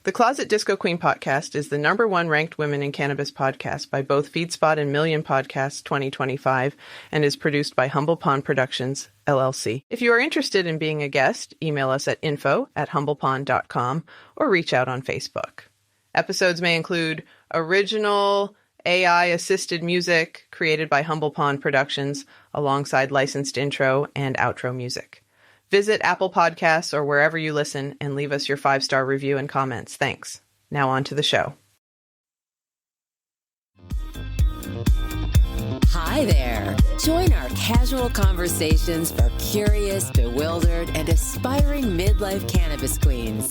The Closet Disco Queen podcast is the #1 ranked women in cannabis podcast by both FeedSpot and Million Podcasts 2025 and is produced by Humble Pond Productions, LLC. If you are interested in being a guest, email us at info@humblepond.com or reach out on Facebook. Episodes may include original AI-assisted music created by Humble Pond Productions alongside licensed intro and outro music. Visit Apple Podcasts or wherever you listen and leave us your 5-star review and comments. Thanks. Now on to the show. Hi there. Join our casual conversations for curious, bewildered, and aspiring midlife cannabis queens.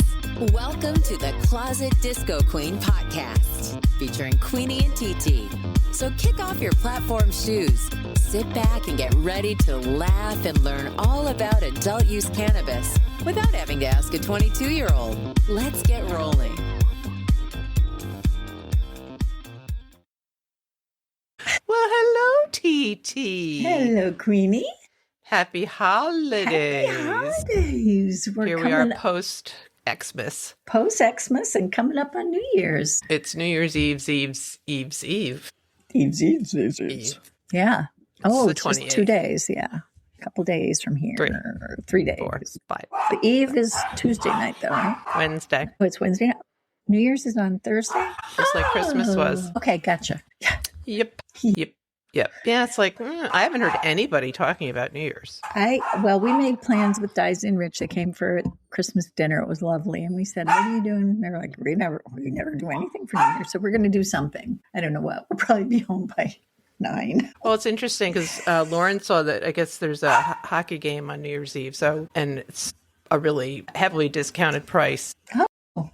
Welcome to the Closet Disco Queen podcast, featuring Queenie and TT. So kick off your platform shoes, sit back and get ready to laugh and learn all about adult use cannabis without having to ask a 22-year-old. Let's get rolling. Well, hello, TT. Hello, Queenie. Happy holidays. Happy holidays. Here we are post-Xmas. Post-Xmas and coming up on New Year's. It's New Year's Eve. Eve. It's Yeah. the It's just 28th. 2 days. Yeah. A couple days from here. 3 days. 4, 5. The Eve is Tuesday night, though, right? Wednesday. Oh, it's Wednesday night. New Year's is on Thursday? Just like Christmas was. Okay, gotcha. Yep. Yeah, it's like, I haven't heard anybody talking about New Year's. We made plans with Dice and Rich. They came for Christmas dinner. It was lovely. And we said, what are you doing? They were like, we never do anything for New Year's. So we're going to do something. I don't know what. We'll probably be home by 9. Well, it's interesting because Lauren saw that I guess there's a hockey game on New Year's Eve. And it's a really heavily discounted price. Oh.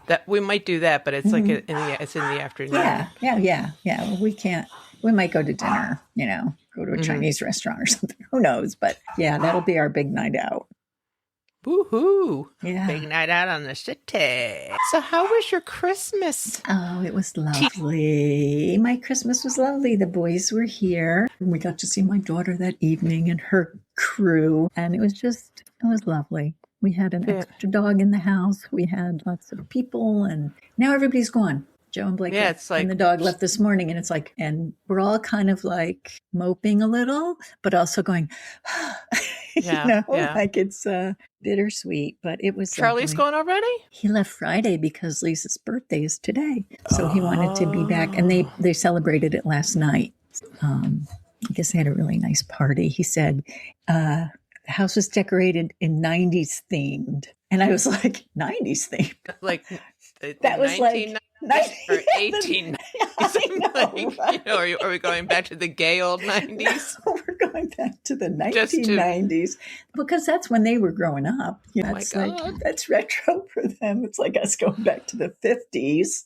That we might do that, but it's like it's in the afternoon. Yeah. We can't. We might go to dinner, go to a Chinese restaurant or something. Who knows? But yeah, that'll be our big night out. Woohoo! Yeah. Big night out on the city. So how was your Christmas? Oh, it was lovely. My Christmas was lovely. The boys were here. And we got to see my daughter that evening and her crew. And it was lovely. We had an extra dog in the house. We had lots of people. And now everybody's gone. Joe and Blake and the dog left this morning, and it's like, and we're all kind of like moping a little, but also going, like it's bittersweet, but it was. Charlie's gone already? He left Friday because Lisa's birthday is today. So he wanted to be back, and they celebrated it last night. I guess they had a really nice party. He said, the house was decorated in 90s themed. And I was like, 90s themed? Like, that was like... or 1890s. Are we going back to the gay old 90s? No, we're going back to the 1990s because that's when they were growing up. That's that's retro for them. It's like us going back to the 50s.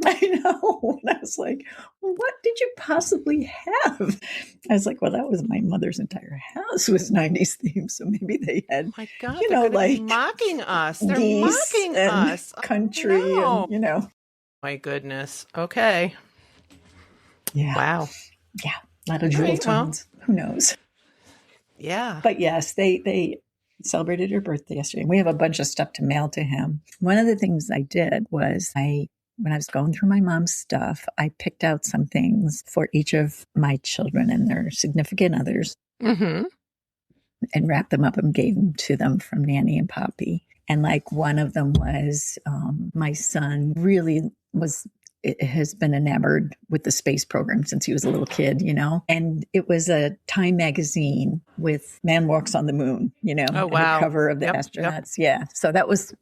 I know. And I was like, what did you possibly have? I was like, well, that was my mother's entire house was 90s themed. So maybe they had, my God, they're like mocking us. They're mocking us. Country and, My goodness. Okay. Yeah. Wow. Yeah. A lot of jewel tones. Who knows? Yeah. But yes, they celebrated her birthday yesterday. We have a bunch of stuff to mail to him. One of the things I did was when I was going through my mom's stuff, I picked out some things for each of my children and their significant others and wrapped them up and gave them to them from Nanny and Poppy. And like one of them was my son really has been enamored with the space program since he was a little kid, and it was a Time magazine with Man Walks on the Moon, Oh, wow. The cover of the astronauts. Yep. Yeah. So that was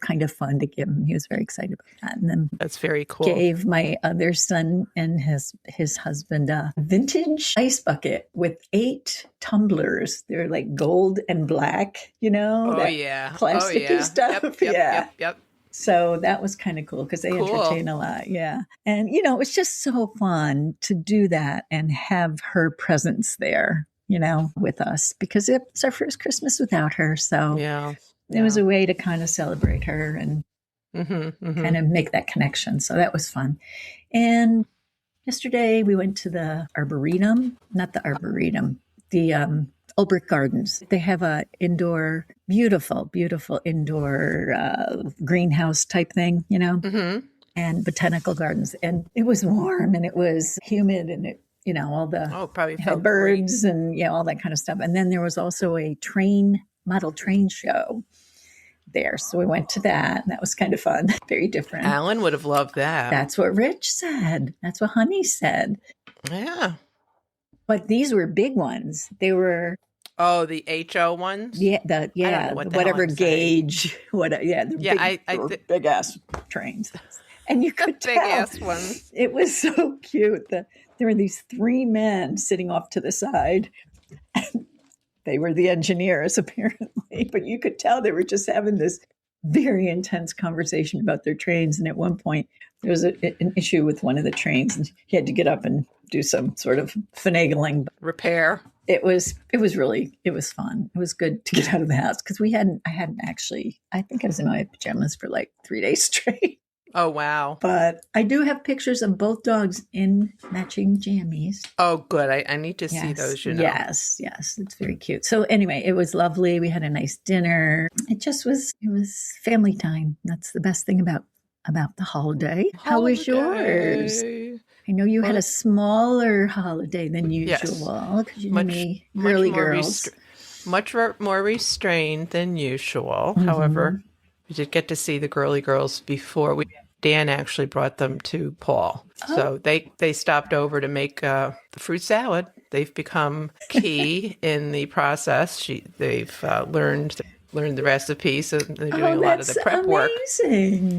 kind of fun to give him. He was very excited about that. And then that's very cool. Gave my other son and his husband a vintage ice bucket with 8 tumblers. They're like gold and black, plasticky stuff. Yep. So that was kind of cool because they entertain a lot. Yeah. And, it's just so fun to do that and have her presence there, with us because it's our first Christmas without her. So it was a way to kind of celebrate her and kind of make that connection. So that was fun. And yesterday we went to the Arboretum, not the Arboretum, the Brick Gardens. They have a indoor, beautiful indoor greenhouse type thing, and botanical gardens. And it was warm and it was humid and it, all the probably had birds great. And all that kind of stuff. And then there was also a model train show there. So we went to that, and that was kind of fun. Very different. Alan would have loved that. That's what Rich said. That's what Honey said. Yeah. But these were big ones. They were the HO ones? Yeah, whatever gauge. Big ass trains. And you could tell. Big ass ones. It was so cute. There were these 3 men sitting off to the side. They were the engineers, apparently, but you could tell they were just having this very intense conversation about their trains. And at one point, there was an issue with one of the trains, and he had to get up and do some sort of finagling repair. It was fun. It was good to get out of the house because I think I was in my pajamas for like 3 days straight. Oh, wow. But I do have pictures of both dogs in matching jammies. Oh, good. I need to see those, Yes. It's very cute. So anyway, it was lovely. We had a nice dinner. It was family time. That's the best thing about the holiday. How was yours? I know you had a smaller holiday than usual because you knew girly girls. Much more restrained than usual. Mm-hmm. However, we did get to see the girly girls before. Dan actually brought them to Paul. Oh. So they stopped over to make the fruit salad. They've become key in the process. They've learned the recipe, so they're doing a lot of the prep work.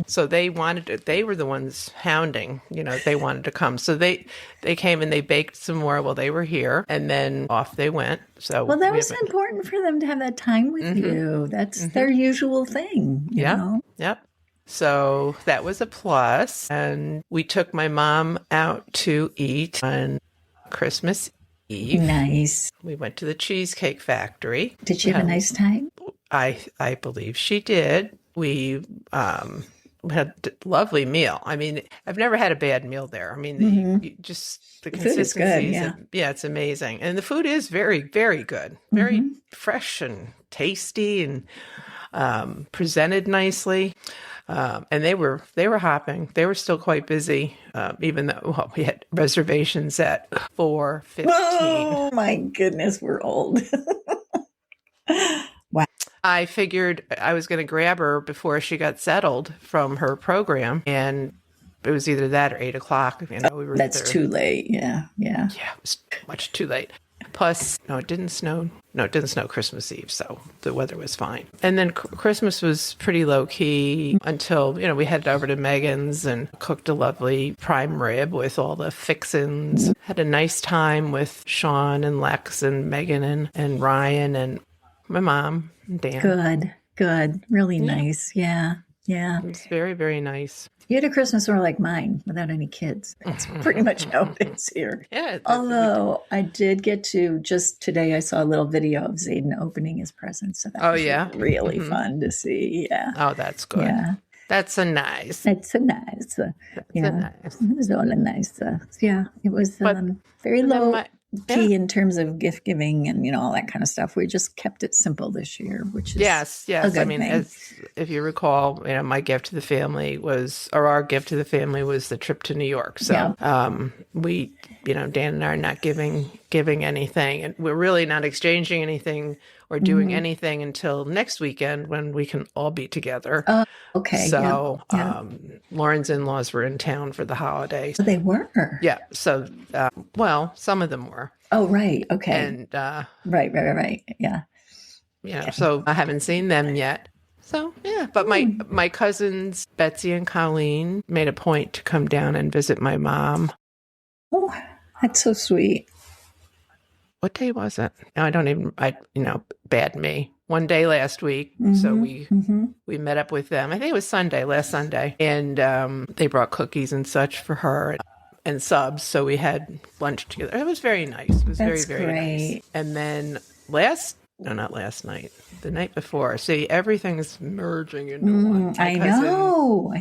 So they were the ones hounding, they wanted to come. So they came and they baked some more while they were here, and then off they went. So that was important for them to have that time with you. That's their usual thing. You know? Yep. So that was a plus. And we took my mom out to eat on Christmas Eve. Nice. We went to the Cheesecake Factory. Did she have a nice time? I believe she did. We had a lovely meal. I mean, I've never had a bad meal there. I mean, just the consistencies. Good, it's amazing. And the food is very, very good. Very fresh and tasty and presented nicely. And they were hopping. They were still quite busy, even though we had reservations at 4:15. Oh my goodness, we're old. Wow. I figured I was going to grab her before she got settled from her program, and it was either that or 8 o'clock. We were That's too late. Yeah. Yeah, it was much too late. Plus, it didn't snow. No, it didn't snow Christmas Eve, so the weather was fine. And then Christmas was pretty low-key until, we headed over to Megan's and cooked a lovely prime rib with all the fixins. Had a nice time with Sean and Lex and Megan and Ryan and my mom and Dan. Good. Really nice. Yeah. It was very, very nice. You had a Christmas more like mine without any kids. That's pretty much how it is here. Yeah. Although I did get to, just today I saw a little video of Zayden opening his presents. So that was really fun to see. Yeah. Oh, that's good. Yeah. That's a nice. It was all nice. It was very low key in terms of gift giving and all that kind of stuff. We just kept it simple this year, which is yes. A good thing. If you recall, my gift to the family our gift to the family was the trip to New York. So we, Dan and I are not giving anything, and we're really not exchanging anything or doing anything until next weekend when we can all be together. Okay. So Lauren's in-laws were in town for the holiday. So they were? Yeah. So, some of them were. Oh, right. Okay. And right. Yeah. So I haven't seen them yet. So, but my cousins, Betsy and Colleen, made a point to come down and visit my mom. Oh, that's so sweet. What day was it? Bad me. One day last week. So we met up with them. I think it was last Sunday. And they brought cookies and such for her and subs. So we had lunch together. It was very nice. It was That's very, very great. nice. And then not last night, the night before. See, everything's merging into one. I know.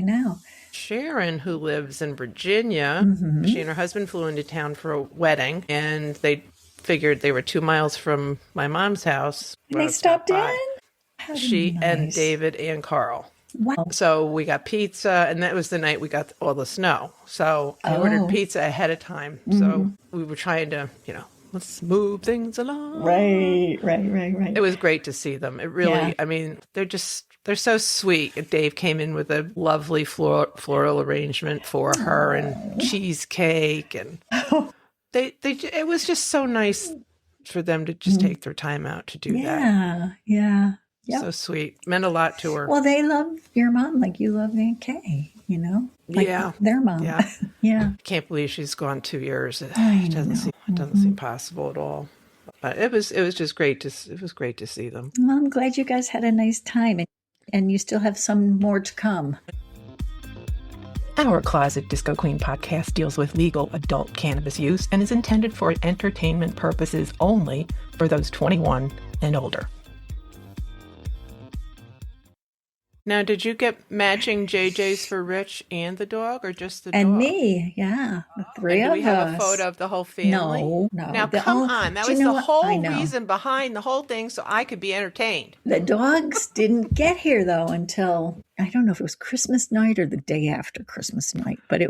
Sharon, who lives in Virginia, she and her husband flew into town for a wedding, and they figured they were 2 miles from my mom's house. And they stopped in? How She nice. and David and Carl. Wow. So we got pizza, and that was the night we got all the snow. So I ordered pizza ahead of time. So we were trying to, let's move things along. Right. It was great to see them. It really, I mean, they're so sweet. And Dave came in with a lovely floral arrangement for her and cheesecake. And it was just so nice for them to just take their time out to do that. Yeah. Yep. So sweet. Meant a lot to her. Well, they love your mom like you love Aunt Kay, Like their mom. Yeah. Yeah. Can't believe she's gone 2 years. It doesn't seem possible at all. But it was just great to see them. Well, I'm glad you guys had a nice time, and you still have some more to come. Our Closet Disco Queen podcast deals with legal adult cannabis use and is intended for entertainment purposes only for those 21 and older. Now, did you get matching JJs for Rich and the dog, or just the dog? And me, yeah. The three of us. Do we have a photo of the whole family? No. Now, come on. That was the whole reason behind the whole thing, so I could be entertained. The dogs didn't get here, though, until, I don't know if it was Christmas night or the day after Christmas night, but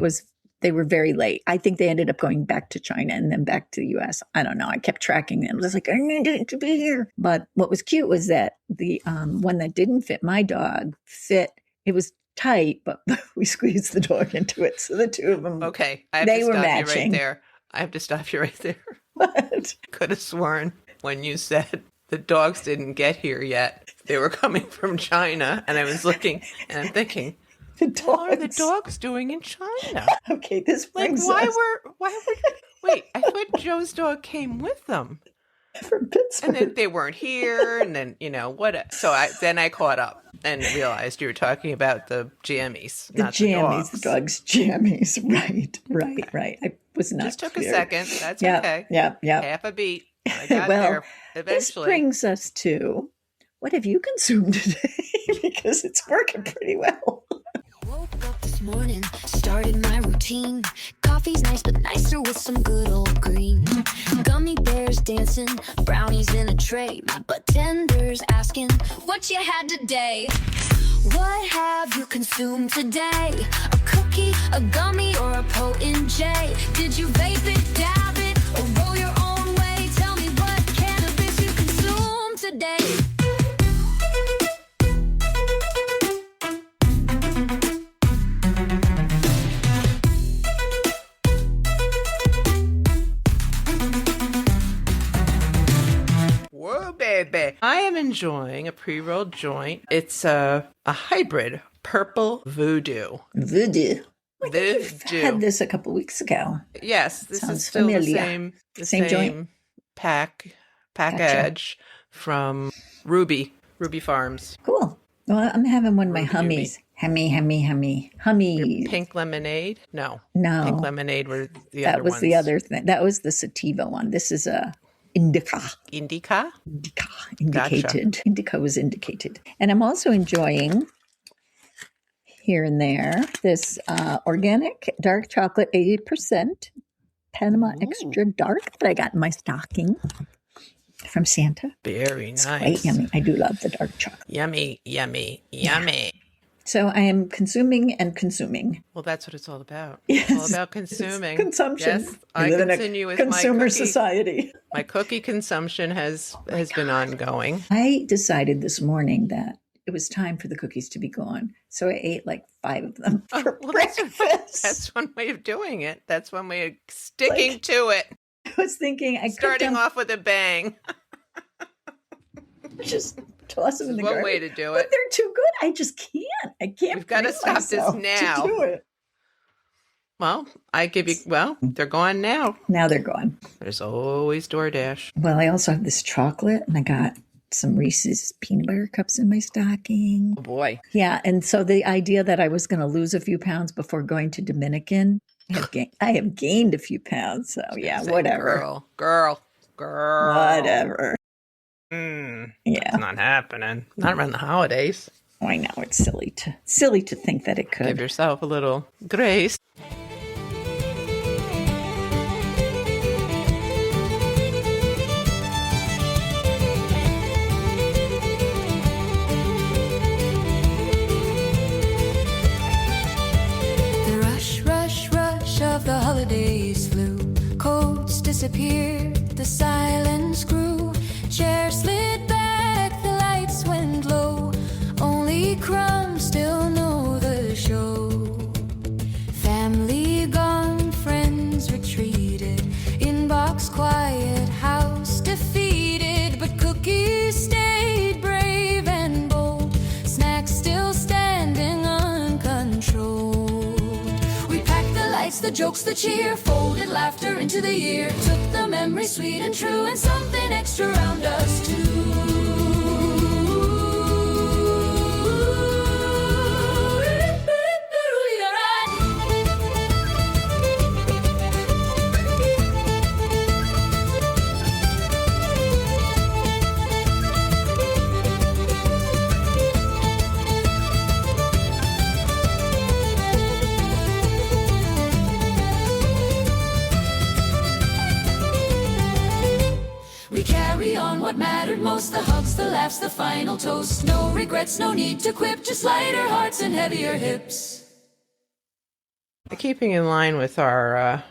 they were very late. I think they ended up going back to China and then back to the U.S. I don't know. I kept tracking them. I was like, I need it to be here. But what was cute was that the one that didn't fit my dog fit. It was tight, but we squeezed the dog into it. So the two of them, okay, I have they to were stop matching. You right there. I have to stop you right there. What? Could have sworn when you said the dogs didn't get here yet. They were coming from China, and I was looking and I'm thinking, what are the dogs doing in China? Okay, this brings why were wait, I thought Joe's dog came with them. From Pittsburgh. And then they weren't here, and then, what? So I caught up and realized you were talking about the jammies, not the dogs. The dogs' jammies. Right. I was not Just took clear. a second. That's okay. Yeah. Half a beat. I got there eventually. This brings us to, what have you consumed today? Because it's working pretty well. Woke up this morning, started my routine. Coffee's nice, but nicer with some good old green. Gummy bears dancing, brownies in a tray. My bartender's asking what you had today. What have you consumed today? A cookie, a gummy, or a potent J? Did you vape it, dab it, or roll your own way? Tell me what cannabis you consumed today. Whoa, baby. I am enjoying a pre-rolled joint. It's a hybrid purple voodoo. Voodoo. I think Voodoo. you've had this a couple weeks ago. Yes, this Sounds is still familiar. the Same same joint? package from Ruby Farms. Cool. Well, I'm having one of my Ruby hummies. Hummies. Pink lemonade? No. No. Pink lemonade were the That other was ones. the other thing. That was the sativa one. This is a indica. Indica? Indicated. Gotcha. Indica was indicated. And I'm also enjoying here and there this organic dark chocolate, 80%, Panama Extra Dark that I got in my stocking from Santa. Very It's nice. quite yummy. I do love the dark chocolate. Yummy. So I am consuming and consuming. Well, that's what it's all about. Yes. It's all about consuming. It's consumption. Yes, We I live in a continue with consumer my cookie. society. My cookie consumption has been ongoing. I decided this morning that it was time for the cookies to be gone. So I ate like 5 of them for breakfast. That's one way of doing it. That's one way of sticking to it. I was thinking I could Starting off with a bang. just toss them in the One garbage. way to do But it. they're too good. I just can't. I can't. We've got to bring stop this myself now. To do it. Well, they're gone now. Now they're gone. There's always DoorDash. Well, I also have this chocolate, and I got some Reese's peanut butter cups in my stocking. Oh, boy. Yeah, and so the idea that I was going to lose a few pounds before going to Dominican, I have gained a few pounds. So yeah, Say, whatever. Girl. Whatever. Yeah. Yeah, It's not happening. Not around the holidays. I know it's silly to think that it Give could. yourself a little grace. disappeared, the silence grew. Chair slid back, the lights went low. Only crumbs still know the show. Family gone, friends retreated. Inbox quiet, house defeated. But cookies stayed brave and bold. Snacks still standing uncontrolled. We packed the lights, the jokes, the cheer. Folded laughter into the year. Took the memory sweet and true. And something extra around us too. What mattered most, the hugs, the laughs, the final toast. No regrets, no need to quip, just lighter hearts and heavier hips. Keeping in line with our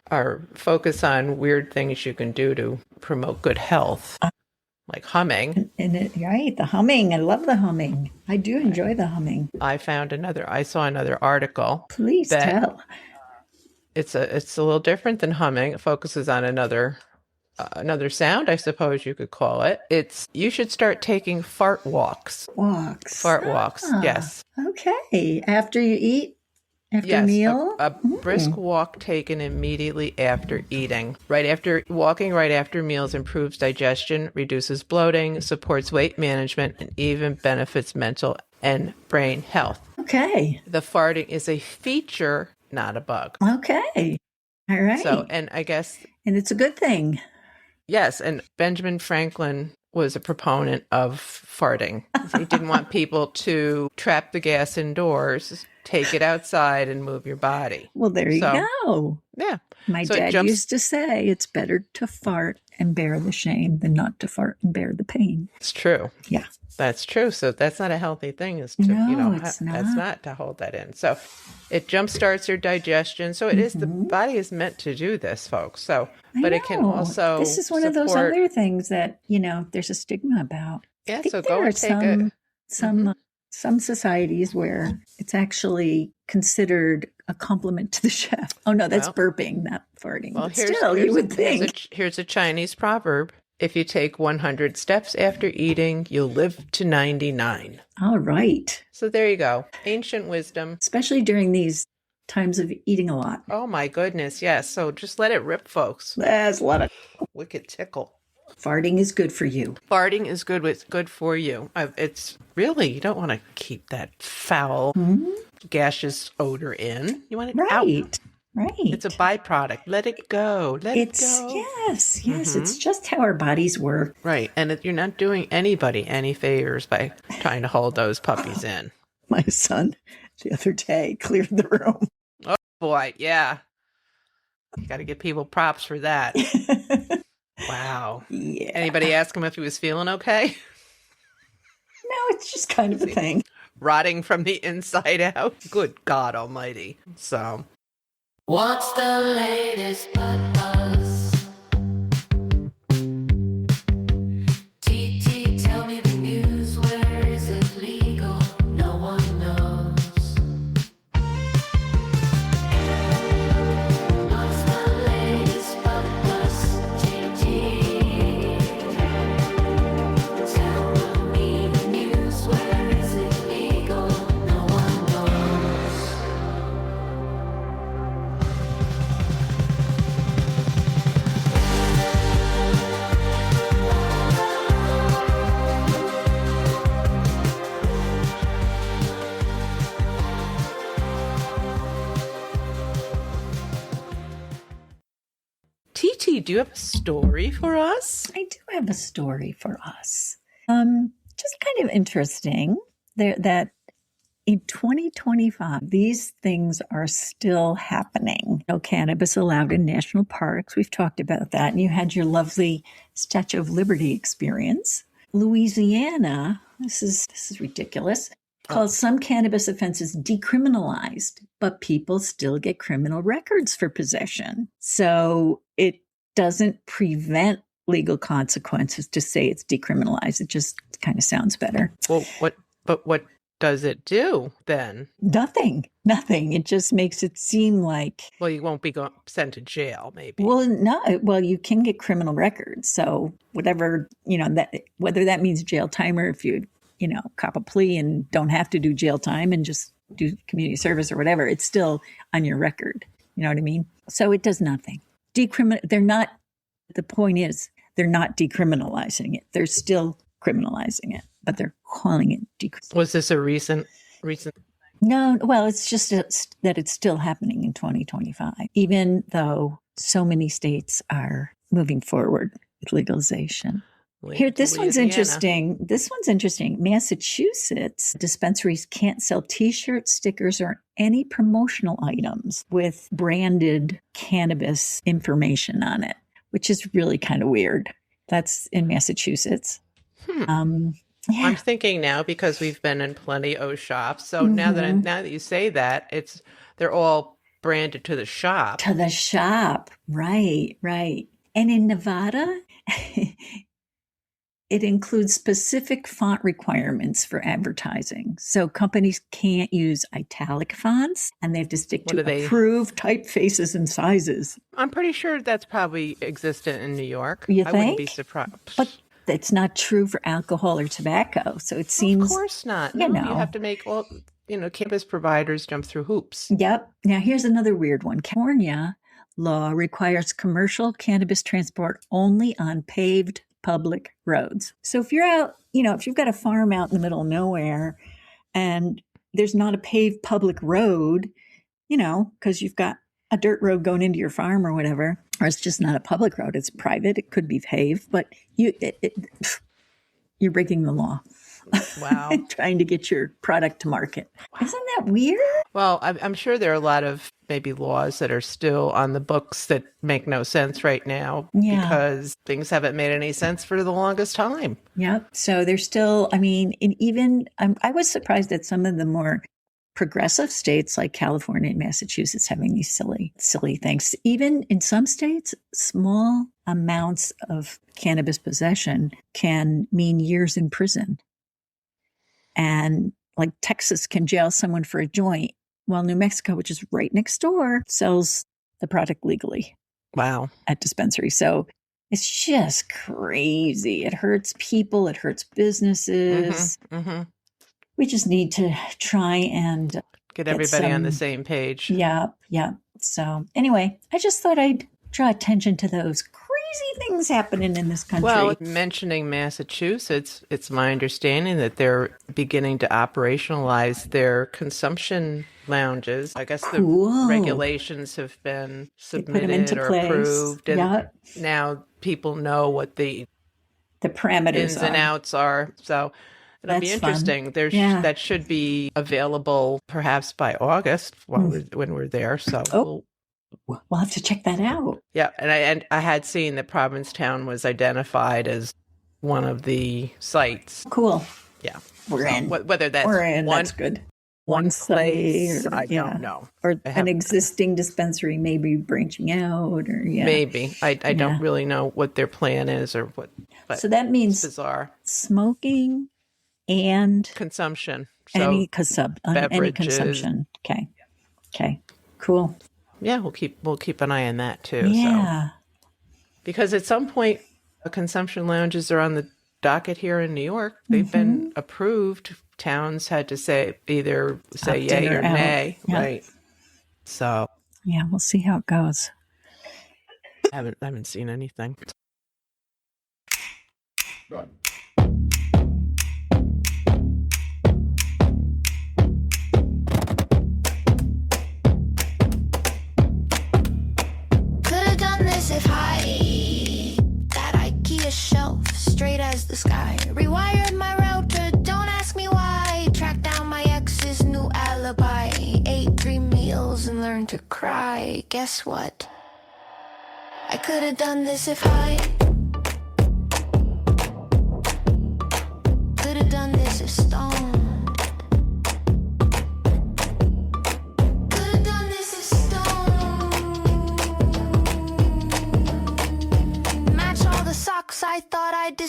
focus on weird things you can do to promote good health, like humming. Right, the humming. I love the humming. I do enjoy the humming. I saw another article. Please tell. It's a little different than humming. It focuses on another sound, I suppose you could call it. You should start taking fart walks. Fart walks, yes. Okay. After you eat? After a meal? A brisk walk taken immediately after eating. Walking right after meals improves digestion, reduces bloating, supports weight management, and even benefits mental and brain health. Okay. The farting is a feature, not a bug. Okay. All right. And it's a good thing. Yes, and Benjamin Franklin was a proponent of farting. He didn't want people to trap the gas indoors, take it outside, and move your body. Well, there you go. Yeah. My dad used to say it's better to fart and bear the shame than not to fart and bear the pain. It's true. Yeah. That's true. So that's not a healthy thing. It's not. That's not to hold that in. So it jumpstarts your digestion. So it is, the body is meant to do this, folks. So, but it can also This is one of those other things that, there's a stigma about. Yeah, so go and take some societies where it's actually considered a compliment to the chef. Oh no, that's burping, not farting. Well, but still, you would think. Here's a Chinese proverb. If you take 100 steps after eating, you'll live to 99. All right. So there you go. Ancient wisdom. Especially during these times of eating a lot. Oh my goodness, yes. So just let it rip, folks. Let's let it. Wicked tickle. Farting is good for you. Farting is good. It's good for you. It's really, you don't want to keep that foul, gaseous odor in. You want it out. Right. It's a byproduct. Let it go. Let it go. Yes. It's just how our bodies work. Right. And you're not doing anybody any favors by trying to hold those puppies in. My son the other day cleared the room. Oh, boy. Yeah. You got to give people props for that. Wow. Yeah. Anybody ask him if he was feeling okay? No, it's just kind of a thing. Rotting from the inside out. Good God almighty. So. What's the latest but buzz? TT, tell me the news. Where is it legal? No one knows. What's the latest but buzz? TT, tell me the news. Where is it legal? No one knows. TT, do you have a story for us? I do have a story for us. Just kind of interesting that in 2025, these things are still happening. No cannabis allowed in national parks. We've talked about that. And you had your lovely Statue of Liberty experience. Louisiana, this is ridiculous, calls some cannabis offenses decriminalized, but people still get criminal records for possession. So it doesn't prevent legal consequences to say it's decriminalized. It just kind of sounds better. Well, what does it do then? Nothing. It just makes it seem like, Well, you won't be sent to jail, maybe. well, no, well, you can get criminal records. So whatever, that whether that means jail time or if you, cop a plea and don't have to do jail time and just do community service or whatever, it's still on your record. You know what I mean? So it does nothing. The point is, they're not decriminalizing it. They're still criminalizing it, but they're calling it decriminalizing. Was this a recent? No, well, it's just that it's still happening in 2025, even though so many states are moving forward with legalization. Here, this one's interesting. Massachusetts dispensaries can't sell T-shirts, stickers, or any promotional items with branded cannabis information on it, which is really kind of weird. That's in Massachusetts. Yeah. I'm thinking now because we've been in plenty of shops. So now that you say that, they're all branded to the shop. To the shop, right. And in Nevada, it includes specific font requirements for advertising. So companies can't use italic fonts, and they have to stick to approved typefaces and sizes. I'm pretty sure that's probably existent in New York. You I think? wouldn't be surprised. But it's not true for alcohol or tobacco. So it seems... Of course not. You have to make cannabis providers jump through hoops. Yep. Now, here's another weird one. California law requires commercial cannabis transport only on paved public roads. So if you're out, if you've got a farm out in the middle of nowhere and there's not a paved public road, because you've got a dirt road going into your farm or whatever, or it's just not a public road, it's private, it could be paved, but you're breaking the law. Wow. Trying to get your product to market. Wow. Isn't that weird? Well, I'm sure there are a lot of maybe laws that are still on the books that make no sense right now because things haven't made any sense for the longest time. Yep. So there's still, I was surprised at some of the more progressive states like California and Massachusetts having these silly things. Even in some states, small amounts of cannabis possession can mean years in prison. And like Texas can jail someone for a joint, while New Mexico, which is right next door, sells the product legally. Wow. At dispensaries. So it's just crazy. It hurts people. It hurts businesses. We just need to try and get everybody on the same page. Yeah. So anyway, I just thought I'd draw attention to those crazy things happening in this country. Well, mentioning Massachusetts, it's my understanding that they're beginning to operationalize their consumption lounges. I guess the regulations have been submitted or approved. And now people know what the parameters ins and outs are. So it'll be interesting. That should be available perhaps by August when we're there. So we'll have to check that out. Yeah, and I had seen that Provincetown was identified as one of the sites. Cool. Yeah, we're in. Whether that's that's good. One site, I don't know, or an existing dispensary maybe branching out, or maybe I don't really know what their plan is or what. But so that means bizarre smoking and consumption. So any consumption. Okay. Cool. Yeah, we'll keep an eye on that too. Yeah. So. Because at some point, consumption lounges are on the docket here in New York. They've been approved. Towns had to say either yay or nay, right? So yeah, we'll see how it goes. I haven't seen anything. Right. Straight as the sky. Rewired my router, don't ask me why. Tracked down my ex's new alibi. Ate 3 meals and learned to cry. Guess what? I could have done this if I could have done this if Stone. Could have done this if Stone.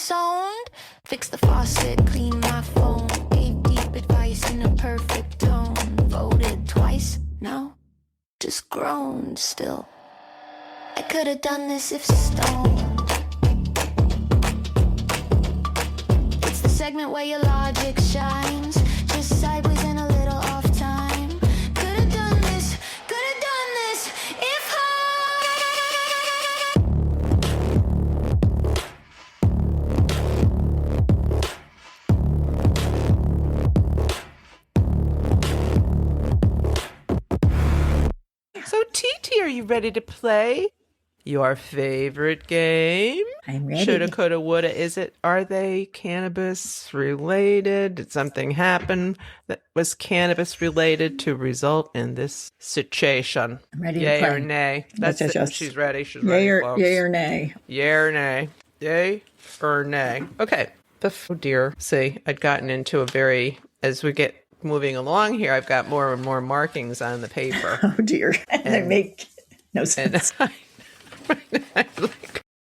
disowned. Fix the faucet, clean my phone. Gave deep advice in a perfect tone. Voted twice, no, just groaned still. I could have done this if stoned. It's the segment where your logic shines. Just sideways and a little off time. Could have done this if So, TT, are you ready to play your favorite game? I'm ready. Shoulda, coulda, woulda. Are they cannabis related? Did something happen that was cannabis related to result in this situation? I'm ready Yay to play. or nay? That's Let's it. just- She's ready. She's Yay ready, or, folks. yay or nay? Yay or nay? Yay or nay? Okay. Oh dear. See, I'd gotten into as we get moving along here, I've got more and more markings on the paper. Oh dear. And they make no sense.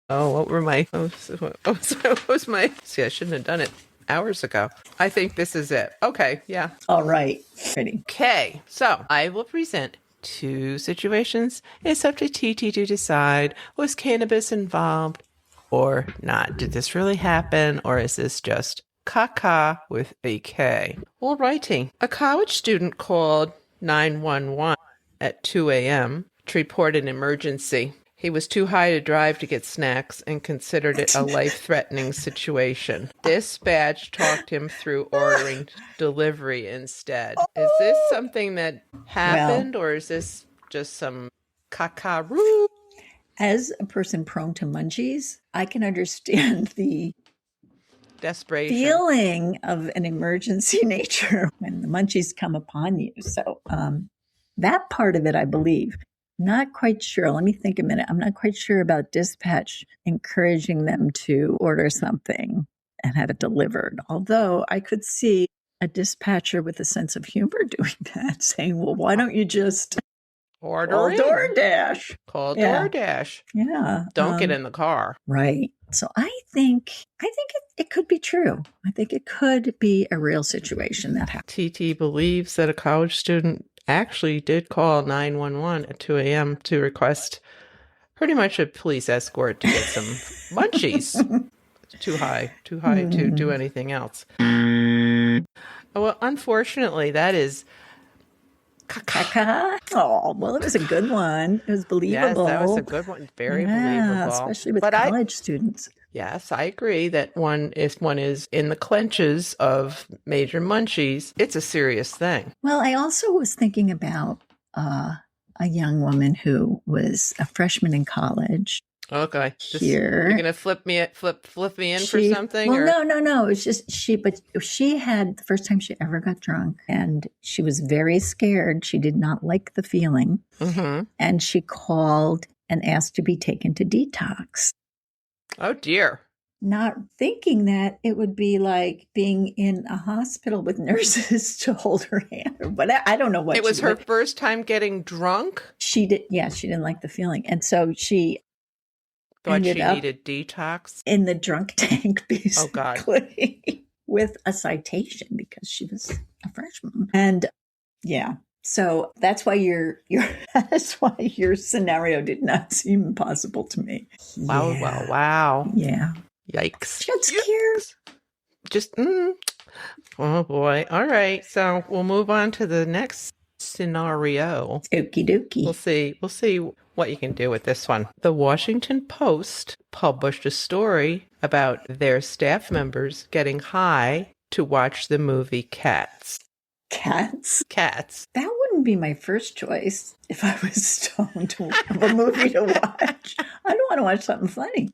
What were my? What was my? See, I shouldn't have done it hours ago. I think this is it. Okay, yeah. All right. Ready. Okay, so I will present two situations. It's up to TT to decide, was cannabis involved or not? Did this really happen, or is this just Kaka with a K? All righty. A college student called 911 at 2 a.m. to report an emergency. He was too high to drive to get snacks and considered it a life-threatening situation. Dispatch talked him through ordering delivery instead. Is this something that happened, or is this just some cacaroo? As a person prone to munchies, I can understand the Desperation. feeling of an emergency nature when the munchies come upon you. So that part of it, I believe. Not quite sure. Let me think a minute. I'm not quite sure about dispatch encouraging them to order something and have it delivered. Although I could see a dispatcher with a sense of humor doing that, saying, well, why don't you just Order call in. DoorDash? Call Yeah. DoorDash. Yeah. Don't get in the car. Right. So I think it could be true. I think it could be a real situation that happened. TT believes that a college student actually did call 911 at 2 a.m. to request pretty much a police escort to get some munchies. Too high to do anything else. Well, unfortunately, that is Kaka. Oh, well, it was a good one. It was yes, believable. that was a good one. Very Yeah, believable. especially with But college students. Yes, I agree that if one is in the clenches of major munchies, it's a serious thing. Well, I also was thinking about a young woman who was a freshman in college. Okay, Here. you're gonna flip me in for something? Well, or? no. It's just but she had the first time she ever got drunk, and she was very scared. She did not like the feeling, and she called and asked to be taken to detox. Oh dear. Not thinking that it would be like being in a hospital with nurses to hold her hand. But I don't know what It was her first time getting drunk? She did. Yeah, she didn't like the feeling. And so she Thought she ended up needed detox? in the drunk tank, basically. Oh, God. With a citation because she was a freshman. And yeah. So that's why that's why your scenario did not seem possible to me. Wow, Yeah. wow. Yeah. Yikes. She got scared. Just, oh boy. All right. So we'll move on to the next scenario. Okie dokie. We'll see what you can do with this one. The Washington Post published a story about their staff members getting high to watch the movie Cats. Cats? Cats. That wouldn't be my first choice if I was stoned to have a movie to watch. I don't want to watch something funny.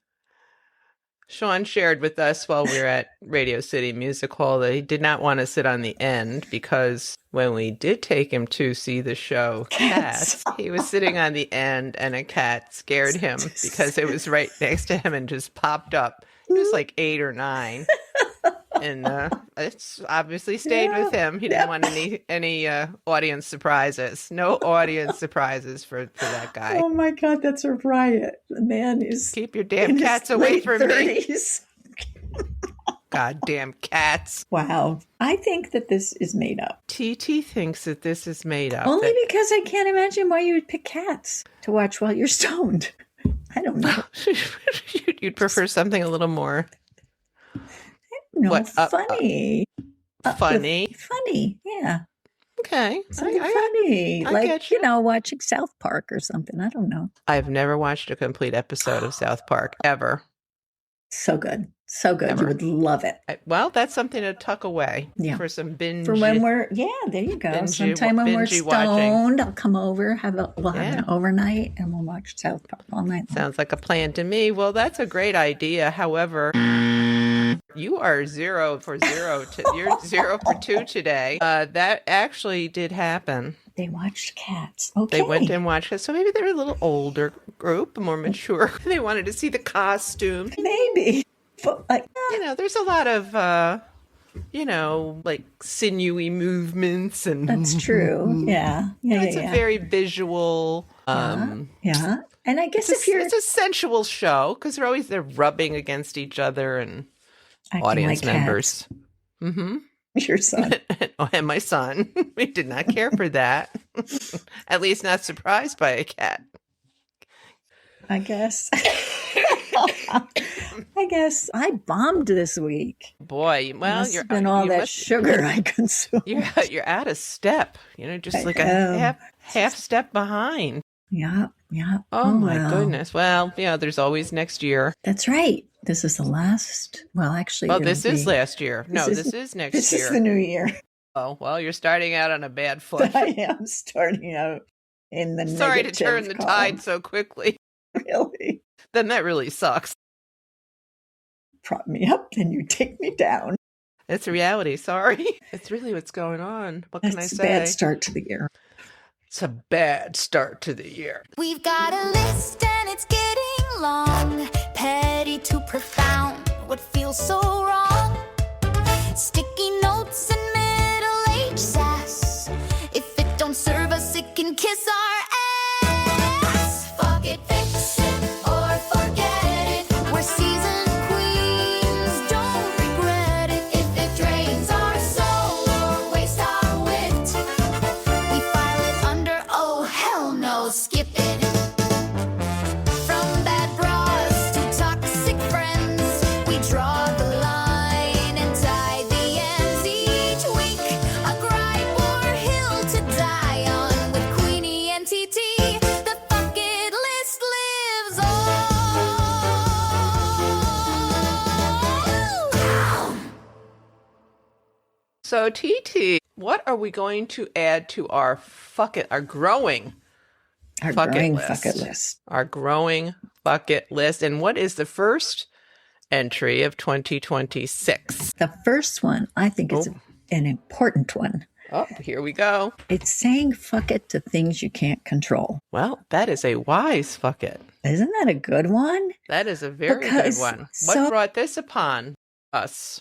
Sean shared with us while we were at Radio City Music Hall that he did not want to sit on the end because when we did take him to see the show Cats, he was sitting on the end and a cat scared him because it was right next to him and just popped up. He was like 8 or 9. And it's obviously stayed with him. He didn't want any audience surprises. No audience surprises for that guy. Oh my God, that's a riot. The man is Keep your damn cats away from me. Goddamn cats. Wow. I think that this is made up. TT thinks that this is made up. Only because I can't imagine why you would pick cats to watch while you're stoned. I don't know. You'd prefer something a little more... No, funny. Funny? Funny, yeah. Okay. Something funny. Like, get you know, watching South Park or something. I don't know. I've never watched a complete episode of South Park, ever. So good. So good. Ever. You would love it. Well, that's something to tuck away for some binge. For when we're, there you go. Sometime when we're stoned, watching. I'll come over, we'll have an overnight, and we'll watch South Park all night long. Sounds like a plan to me. Well, that's a great idea. However, you are 0 for 0. You're 0 for 2 today. That actually did happen. They watched Cats. Okay. They went and watched it. So maybe they're a little older group, more mature. They wanted to see the costume. Maybe. But there's a lot of, like sinewy movements. And that's true. Yeah. It's a very visual. Yeah. And I guess it's a sensual show because they're rubbing against each other and audience like members. Mm-hmm. Your son. And my son. We did not care for that. At least not surprised by a cat. I guess. I bombed this week. Boy, well, you're been all that sugar I consumed. You're out of step. Just like a half step behind. Yeah. Oh my goodness. Well, there's always next year. That's right. This is the last. Well, actually. Well, this is last year. No, this is next year. This is the new year. Oh, well, you're starting out on a bad foot. I am starting out in the Sorry to turn the tide so quickly. Really? Then that really sucks. Prop me up, then you take me down. It's reality. Sorry. It's really what's going on. What can I say? It's a bad start to the year. It's a bad start to the year. We've got a list and it's getting long. Petty to profound. What feels so wrong? Sticky notes and middle-aged sass. If it don't serve us, it can kiss our ass. Fuck it, fix it, or forget it. We're seasoned queens, don't regret it. If it drains our soul or wastes our wit, we file it under, oh hell no, skip it. From bad bras to toxic friends, we draw the line and tie the ends each week. A gripe or hill to die on with Queenie and TT. The bucket list lives on. So, TT, what are we going to add to our growing bucket list? Our growing bucket list. And what is the first entry of 2026? The first one, I think, is an important one. Oh, here we go. It's saying fuck it to things you can't control. Well, that is a wise fuck it. Isn't that a good one? That is a very good one. What brought this upon us?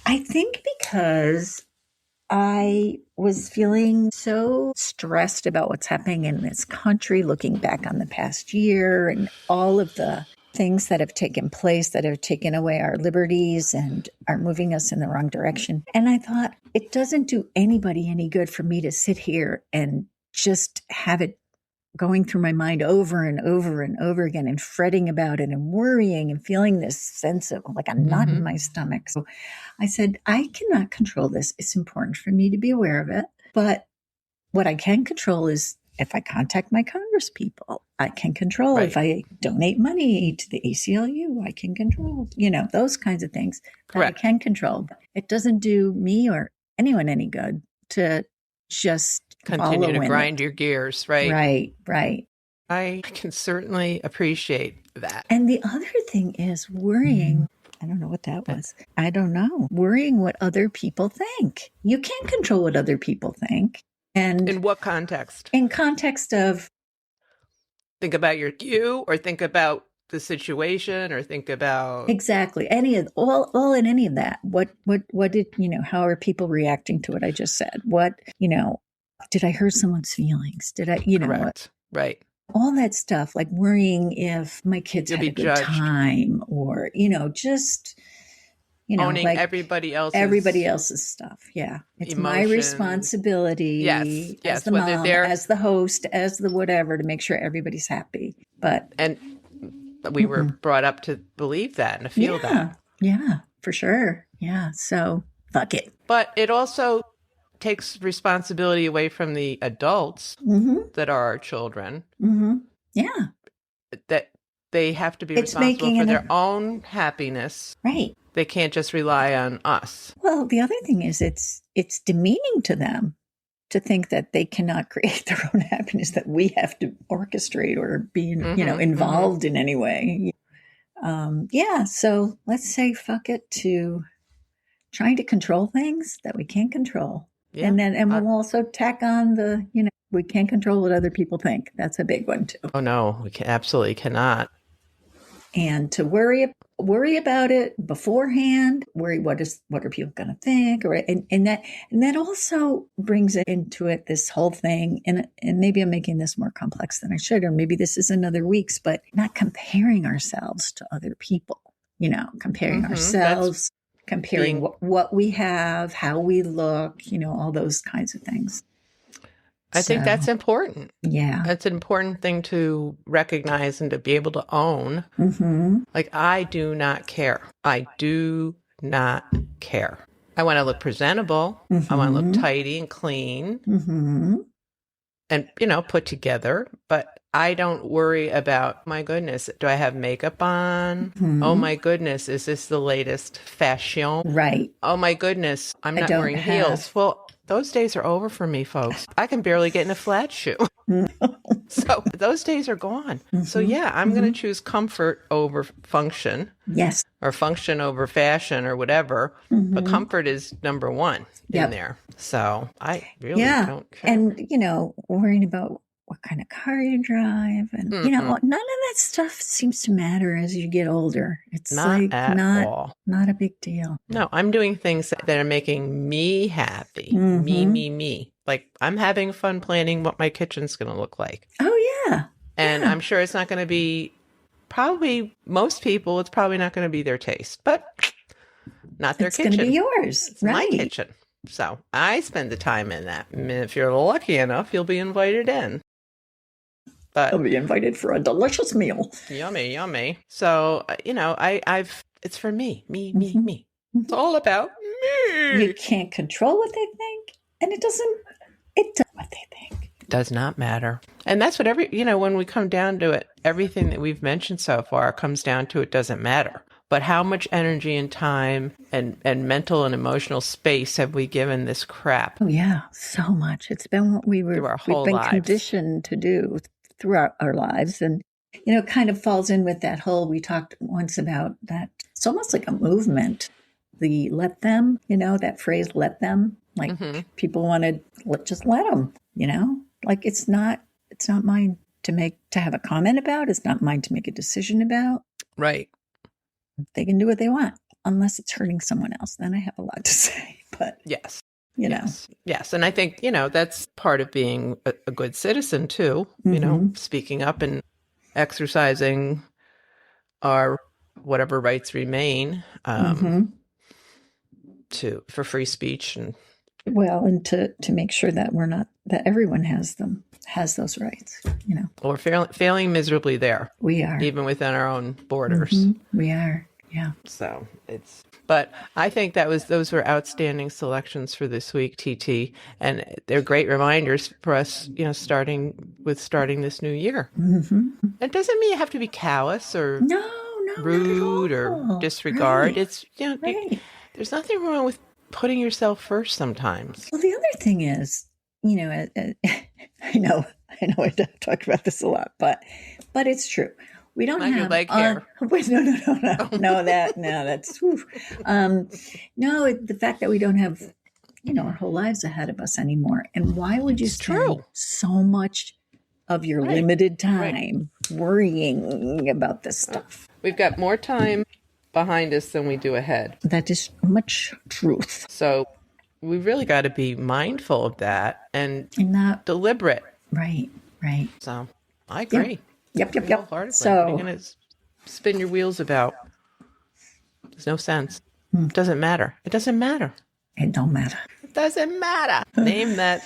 I think because I was feeling so stressed about what's happening in this country, looking back on the past year and all of the things that have taken place that have taken away our liberties and are moving us in the wrong direction. And I thought, it doesn't do anybody any good for me to sit here and just have it going through my mind over and over and over again and fretting about it and worrying and feeling this sense of like a knot in my stomach. So I said, I cannot control this. It's important for me to be aware of it. But what I can control is if I contact my Congress people. I can control if I donate money to the ACLU. I can control, those kinds of things that I can control. It doesn't do me or anyone any good to just continue to grind your gears, right? Right. I can certainly appreciate that. And the other thing is worrying. I don't know what that was. I don't know. Worrying what other people think. You can't control what other people think. And in what context? In context of think about you or think about the situation or think about exactly all in any of that. What did how are people reacting to what I just said? What did I hurt someone's feelings? Did I Correct. Right. all that stuff, like worrying if my kids You'll had be a good judged. time, or, just, Owning like everybody else's stuff. Yeah. It's emotions. my responsibility as the whether mom, they're as the host, as the whatever, to make sure everybody's happy. But and we were brought up to believe that and to feel that. Yeah, for sure. Yeah. So fuck it. But it also takes responsibility away from the adults that are our children. Yeah. That they have to be It's responsible for making their own happiness. Right. They can't just rely on us. Well, the other thing is it's demeaning to them to think that they cannot create their own happiness, that we have to orchestrate or be, involved in any way. So let's say fuck it to trying to control things that we can't control. Yeah. And we'll also tack on the, we can't control what other people think. That's a big one too. Oh no, we absolutely cannot. And to worry about it beforehand, worry what are people going to think, or and that also brings it into it, this whole thing. And maybe I'm making this more complex than I should, or maybe this is another week's, but not comparing ourselves to other people. Comparing ourselves, comparing what we have, how we look, all those kinds of things. I think that's important. Yeah. That's an important thing to recognize and to be able to own. Like, I do not care. I do not care. I want to look presentable. I want to look tidy and clean and, put together. But I don't worry about, my goodness, do I have makeup on? Oh, my goodness, is this the latest fashion? Right. Oh, my goodness, I'm not wearing heels. Well, those days are over for me, folks. I can barely get in a flat shoe. So those days are gone. So yeah, I'm going to choose comfort over function. Yes. Or function over fashion or whatever. But comfort is number one in there. So I really don't care. And, worrying about what kind of car you drive. And, none of that stuff seems to matter as you get older. It's not at all. Not a big deal. No, I'm doing things that are making me happy. Me. Like, I'm having fun planning what my kitchen's going to look like. Oh, yeah. And I'm sure it's not going to be, probably most people, it's probably not going to be their taste. But not their kitchen. It's going to be yours. It's my kitchen. So I spend the time in that. And if you're lucky enough, you'll be invited in. But I'll be invited for a delicious meal. Yummy. So, it's for me. Me. It's all about me. You can't control what they think. And it does what they think. It does not matter. And that's what when we come down to it, everything that we've mentioned so far comes down to it doesn't matter. But how much energy and time and mental and emotional space have we given this crap? Oh, yeah. So much. It's been what we've been conditioned to do throughout our lives. And, it kind of falls in with that whole, we talked once about that. It's almost like a movement. The let them, that phrase, let them, like people want to just let them, like it's not mine to have a comment about. It's not mine to make a decision about. Right. They can do what they want unless it's hurting someone else. Then I have a lot to say, but yes. Yes. And I think, that's part of being a good citizen too, speaking up and exercising our whatever rights remain for free speech and to make sure that that everyone has those rights, Or failing miserably there. We are. Even within our own borders. We are. Yeah. So but I think those were outstanding selections for this week, TT, and they're great reminders for us, starting this new year. It doesn't mean you have to be callous or rude or disregard. Right. It's there's nothing wrong with putting yourself first sometimes. Well, the other thing is, I know I talk about this a lot, but it's true. We don't have your leg hair. No, that's the fact that we don't have, our whole lives ahead of us anymore. And why would you spend so much of your limited time worrying about this stuff? We've got more time behind us than we do ahead. That is much truth. So we really got to be mindful of that and not deliberate. Right. So I agree. Yep. Wholeheartedly. So, What are you going to spin your wheels about? There's no sense. It doesn't matter. It doesn't matter. it don't matter. It doesn't matter. Name that.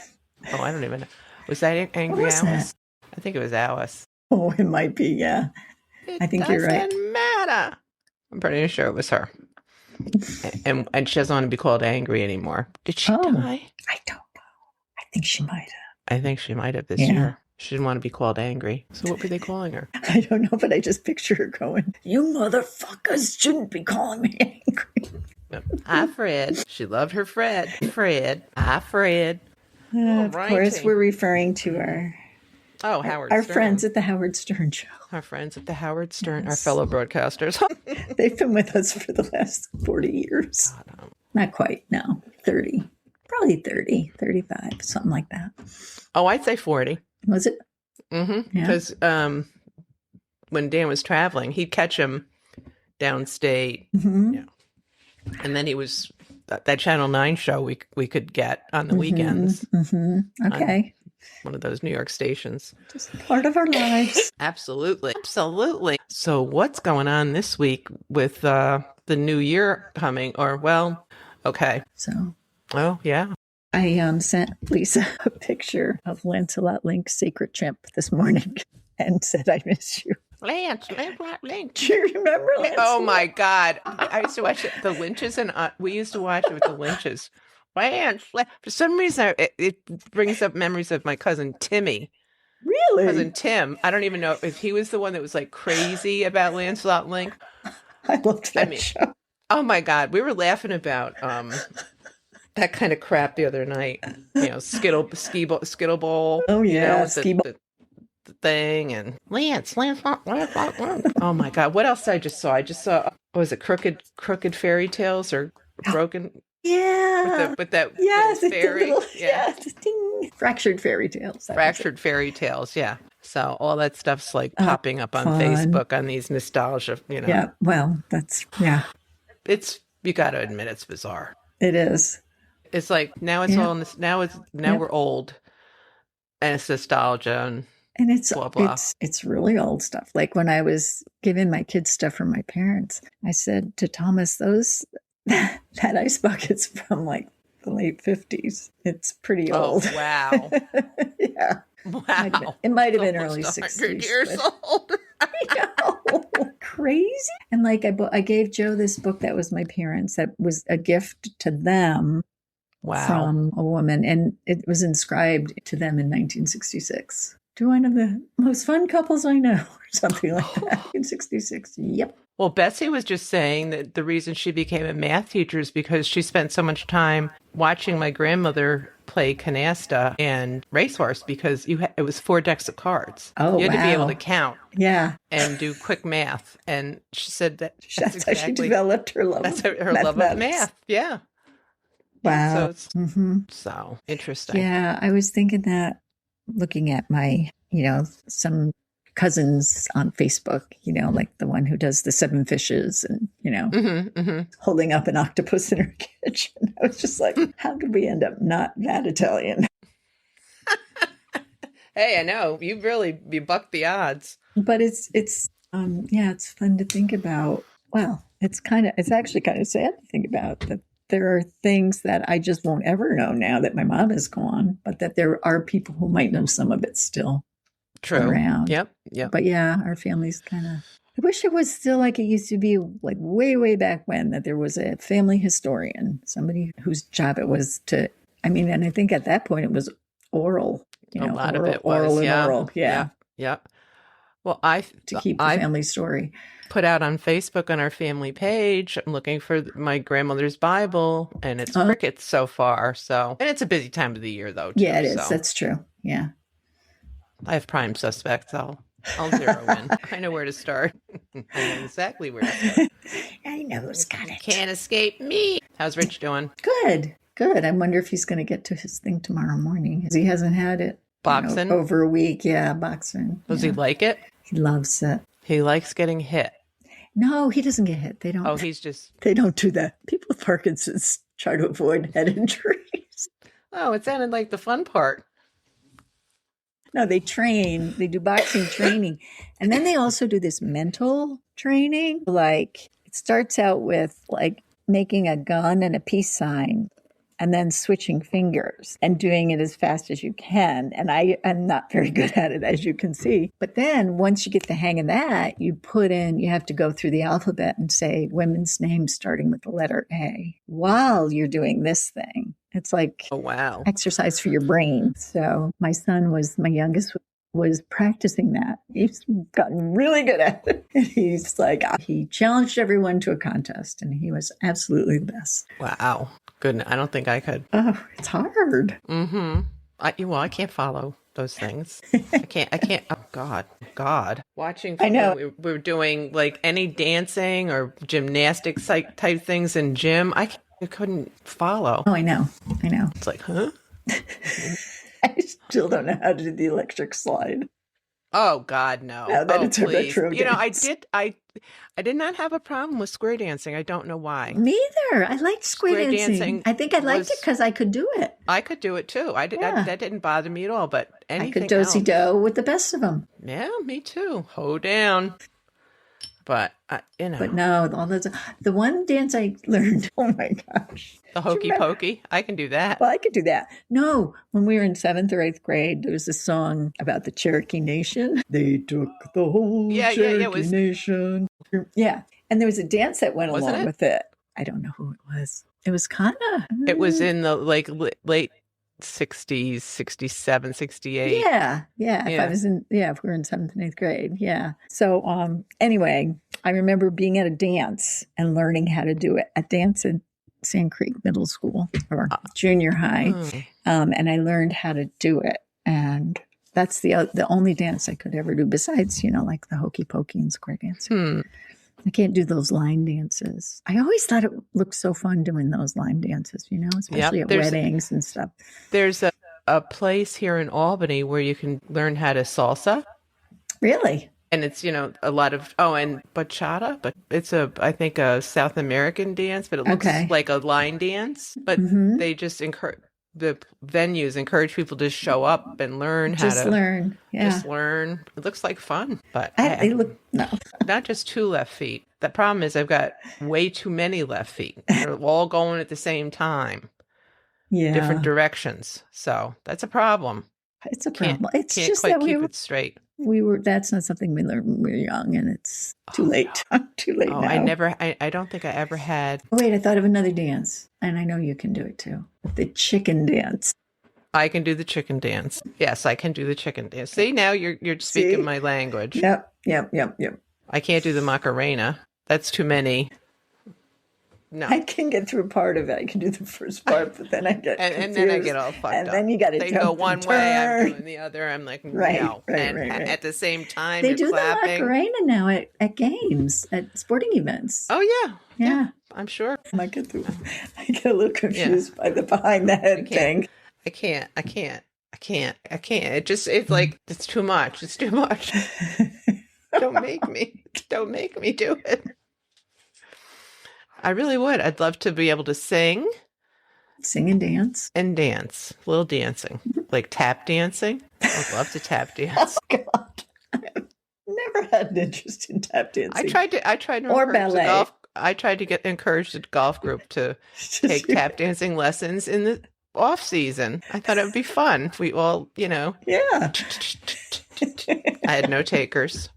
Oh, I don't even know. Was that Angry was Alice? that? I think it was Alice. Oh, it might be, yeah. I think you're right. It doesn't matter. I'm pretty sure it was her. And she doesn't want to be called Angry anymore. Did she die? I don't know. I think she might have. I think she might have this year. She didn't want to be called Angry. So what were they calling her? I don't know, but I just picture her going, "You motherfuckers shouldn't be calling me angry." Hi, Fred. She loved her Fred. Hi, Fred. Of course, we're referring to Howard our Stern. friends at the Howard Stern Show. Our friends at the Howard Stern, our fellow broadcasters. They've been with us for the last 40 years. Not quite, no. 30. Probably 30, 35, something like that. Oh, I'd say 40. Was it? Mm-hmm. Because when Dan was traveling, he'd catch him downstate. Mm-hmm. Yeah. And then he was that Channel 9 show we could get on the weekends. Mm-hmm. Okay. One of those New York stations. Just part of our lives. Absolutely. So what's going on this week with the new year coming? Okay. So. Oh, yeah. I sent Lisa a picture of Lancelot Link's secret chimp this morning and said, "I miss you." Lancelot Link. Do you remember Lancelot? Oh, my God. I used to watch it, the Lynches, and we used to watch it with the Lynches. For some reason, it brings up memories of my cousin Timmy. Really? Cousin Tim. I don't even know if he was the one that was like crazy about Lancelot Link. I loved that show. Oh, my God. We were laughing about that kind of crap the other night. Skittle Bowl. Oh, yeah. The thing and Lancelot. Oh, my God. What else I just saw? I saw, was it Crooked Fairy Tales or Broken? Yeah. With that fairy. Ding. Fractured Fairy Tales. Fractured Fairy Tales, yeah. So all that stuff's like popping up on Facebook on these nostalgia, Yeah, well, you got to admit it's bizarre. It is. It's like now it's all in this, now we're old and it's nostalgia and it's blah, blah. It's really old stuff. Like when I was giving my kids stuff from my parents, I said to Thomas, that ice bucket's from like the late 50s. It's pretty old. Oh, wow. Yeah. Wow. It might have been early 60s. Years old. Crazy. And like I gave Joe this book that was my parents, that was a gift to them. Wow. From a woman. And it was inscribed to them in 1966. To one of the most fun couples I know, or something like that. In 66. Yep. Well, Betsy was just saying that the reason she became a math teacher is because she spent so much time watching my grandmother play canasta and racehorse, because it was 4 decks of cards. Oh, you had to be able to count. Yeah. And do quick math. And she said that's exactly how she developed her love. That's her love of math. Yeah. Wow. So interesting. Yeah, I was thinking that, looking at my, some cousins on Facebook, like the one who does the 7 fishes and, holding up an octopus in her kitchen. I was just like, how could we end up not that Italian? Hey, I know you bucked the odds. But it's fun to think about. Well, it's actually kind of sad to think about that. There are things that I just won't ever know now that my mom is gone, but that there are people who might know some of it still. True. Around. Yep. But yeah, our family's kind of, I wish it was still like it used to be, like way, way back when, that there was a family historian, somebody whose job it was to, and I think at that point it was oral, a lot of it was oral. Yeah. Yep. Well, to keep the family story. Put out on Facebook on our family page, I'm looking for my grandmother's Bible, and it's crickets so far. So, and it's a busy time of the year, though. Too, yeah, it is. So. That's true. Yeah. I have prime suspects. I'll zero in. I know where to start. I know exactly where to start. I know who's got it. Can't escape me. How's Rich doing? Good. I wonder if he's going to get to his thing tomorrow morning, because he hasn't had it. Boxing? Over a week. Yeah, boxing. Does he like it? He loves it. He likes getting hit. No, he doesn't get hit. They don't. Oh, he's just... They don't do that. People with Parkinson's try to avoid head injuries. Oh, it sounded like the fun part. No, they train. They do boxing training. And then they also do this mental training. Like it starts out with like making a gun and a peace sign and then switching fingers and doing it as fast as you can. And I'm not very good at it, as you can see. But then once you get the hang of that, you have to go through the alphabet and say women's names starting with the letter A while you're doing this thing. It's like Oh, wow. exercise for your brain. So my youngest was practicing that. He's gotten really good at it. And he's like, he challenged everyone to a contest and he was absolutely the best. Wow. Goodness. I don't think I could. Oh, it's hard. Mm-hmm. I can't follow those things. I can't. Oh, God. Watching. I know. We were doing like any dancing or gymnastics type things in gym. I couldn't follow. Oh, I know. It's like, huh? I still don't know how to do the electric slide. Oh God, no! Now that it's a please. retro You know, dance. I did not have a problem with square dancing. I don't know why. Me either. I liked square dancing. I think I liked it because I could do it. I could do it too. That didn't bother me at all. But anything I could do-si-do with the best of them. Yeah, me too. Hold down. But But no, all those. The one dance I learned. Oh my gosh, the hokey pokey. I can do that. Well, I could do that. No, when we were in 7th or 8th grade, there was a song about the Cherokee Nation. They took the whole Cherokee Nation. Yeah, and there was a dance that went along with it. I don't know who it was. It was kind of. It was in the like late 60s, 67, 68. Yeah. If we were in 7th and 8th grade. Yeah. So anyway, I remember being at a dance and learning how to do it. A dance in Sand Creek Middle School or junior high. And I learned how to do it. And that's the only dance I could ever do besides, like the hokey pokey and square dancing. I can't do those line dances. I always thought it looked so fun doing those line dances, especially at weddings and stuff. There's a place here in Albany where you can learn how to salsa. Really? And it's, a lot of, and bachata, but it's I think a South American dance, but it looks like a line dance. But they just the venues encourage people to show up and learn how to learn. Yeah. Just learn. It looks like fun, but they look not just 2 left feet. The problem is I've got way too many left feet. They're all going at the same time. Yeah. Different directions. So that's a problem. It's a problem. It's can't just quite that keep it straight. That's not something we learned when we were young, and it's too late. Too late now. I don't think I ever had. Oh, wait, I thought of another dance, and I know you can do it too. The chicken dance. I can do the chicken dance. Yes, I can do the chicken dance. See, now you're speaking my language. Yep. I can't do the Macarena. That's too many. No. I can get through part of it. I can do the first part, but then I get and then I get all fucked up. And then you got to They go one way, I'm doing the other. I'm like, no. Right. At the same time, they you're do clapping. the Macarena now at games, at sporting events. Oh yeah, I'm sure. I get a little confused by the behind the head thing. I can't. It's like it's too much. It's too much. Don't make me do it. I really would. I'd love to be able to sing and dance. A little dancing. Like tap dancing. I'd love to tap dance. Oh, God. I've never had an interest in tap dancing. I tried to or ballet. I tried to encourage the golf group to take tap dancing lessons in the off season. I thought it would be fun. We all, Yeah. I had no takers.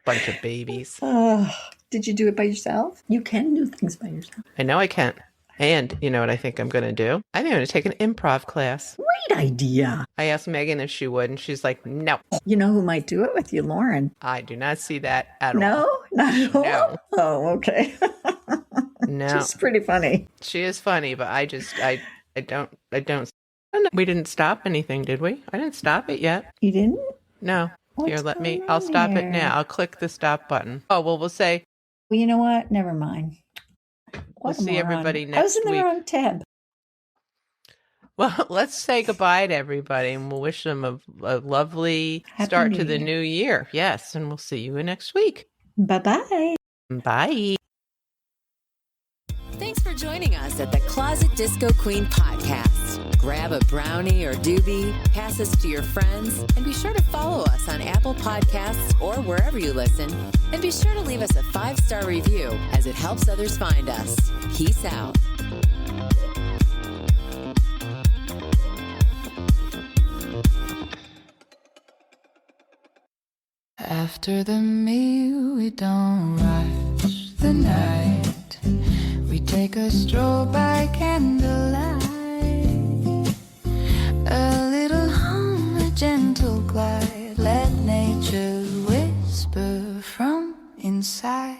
Bunch of babies. Did you do it by yourself? You can do things by yourself. I know I can. And you know what I think I'm going to do? I think I'm going to take an improv class. Great idea. I asked Megan if she would, and she's like, no. You know who might do it with you? Lauren. I do not see that at all. No? Not at all? No. Oh, okay. No. She's pretty funny. She is funny, but I don't. We didn't stop anything, did we? I didn't stop it yet. You didn't? No. Here, I'll stop it now. I'll click the stop button. Oh, well, we'll say. Well, you know what? Never mind. We'll see everybody next week. I was in the wrong tab. Well, let's say goodbye to everybody, and we'll wish them a lovely start to the new year. Yes, and we'll see you next week. Bye-bye. Bye. Thanks for joining us at the Closet Disco Queen podcast. Grab a brownie or doobie, pass us to your friends, and be sure to follow us on Apple Podcasts or wherever you listen. And be sure to leave us a 5-star review as it helps others find us. Peace out. After the meal, we don't rush the night. We take a stroll by candlelight. A little hum, a gentle glide. Let nature whisper from inside.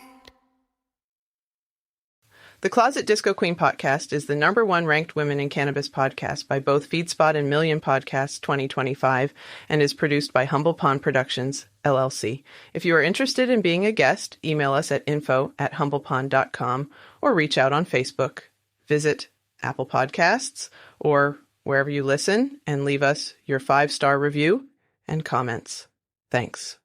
The Closet Disco Queen podcast is the #1 ranked women in cannabis podcast by both FeedSpot and Million Podcasts 2025 and is produced by Humble Pond Productions, LLC. If you are interested in being a guest, email us at info@humblepond.com or reach out on Facebook. Visit Apple Podcasts or wherever you listen and leave us your 5-star review and comments. Thanks.